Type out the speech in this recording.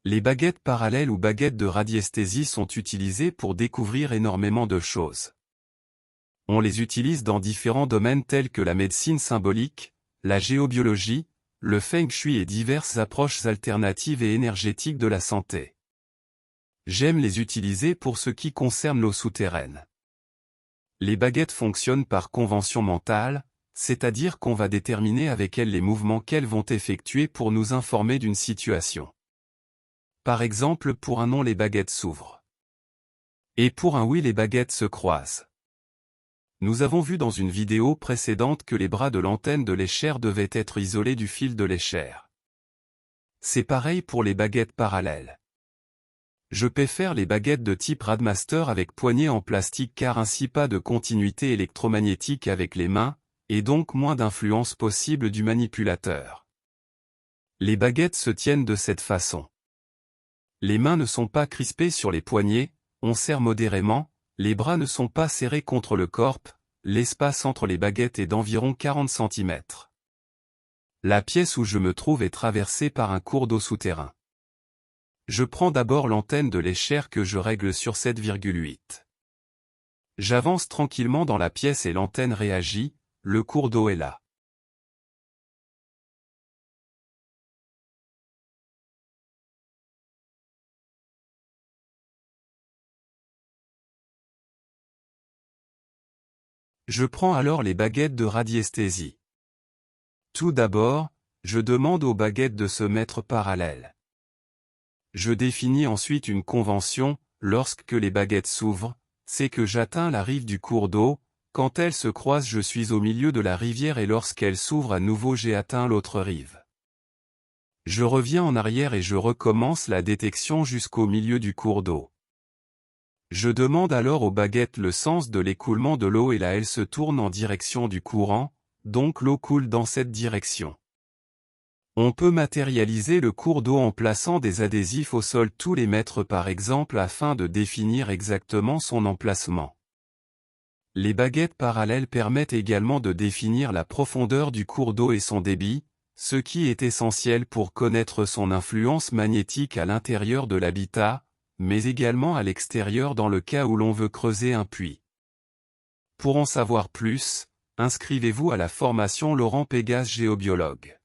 Les baguettes parallèles ou baguettes de radiesthésie sont utilisées pour découvrir énormément de choses. On les utilise dans différents domaines tels que la médecine symbolique, la géobiologie, le feng shui et diverses approches alternatives et énergétiques de la santé. J'aime les utiliser pour ce qui concerne l'eau souterraine. Les baguettes fonctionnent par convention mentale, c'est-à-dire qu'on va déterminer avec elles les mouvements qu'elles vont effectuer pour nous informer d'une situation. Par exemple, pour un non, les baguettes s'ouvrent. Et pour un oui, les baguettes se croisent. Nous avons vu dans une vidéo précédente que les bras de l'antenne de l'échelle devaient être isolés du fil de l'échelle. C'est pareil pour les baguettes parallèles. Je préfère les baguettes de type Radmaster avec poignée en plastique car ainsi pas de continuité électromagnétique avec les mains, et donc moins d'influence possible du manipulateur. Les baguettes se tiennent de cette façon. Les mains ne sont pas crispées sur les poignets, on serre modérément, les bras ne sont pas serrés contre le corps, l'espace entre les baguettes est d'environ 40 cm. La pièce où je me trouve est traversée par un cours d'eau souterrain. Je prends d'abord l'antenne de l'échelle que je règle sur 7,8. J'avance tranquillement dans la pièce et l'antenne réagit, le cours d'eau est là. Je prends alors les baguettes de radiesthésie. Tout d'abord, je demande aux baguettes de se mettre parallèles. Je définis ensuite une convention, lorsque les baguettes s'ouvrent, c'est que j'atteins la rive du cours d'eau, quand elles se croisent je suis au milieu de la rivière et lorsqu'elles s'ouvrent à nouveau j'ai atteint l'autre rive. Je reviens en arrière et je recommence la détection jusqu'au milieu du cours d'eau. Je demande alors aux baguettes le sens de l'écoulement de l'eau et là elles se tournent en direction du courant, donc l'eau coule dans cette direction. On peut matérialiser le cours d'eau en plaçant des adhésifs au sol tous les mètres par exemple afin de définir exactement son emplacement. Les baguettes parallèles permettent également de définir la profondeur du cours d'eau et son débit, ce qui est essentiel pour connaître son influence magnétique à l'intérieur de l'habitat, mais également à l'extérieur dans le cas où l'on veut creuser un puits. Pour en savoir plus, inscrivez-vous à la formation Laurent Pégase géobiologue.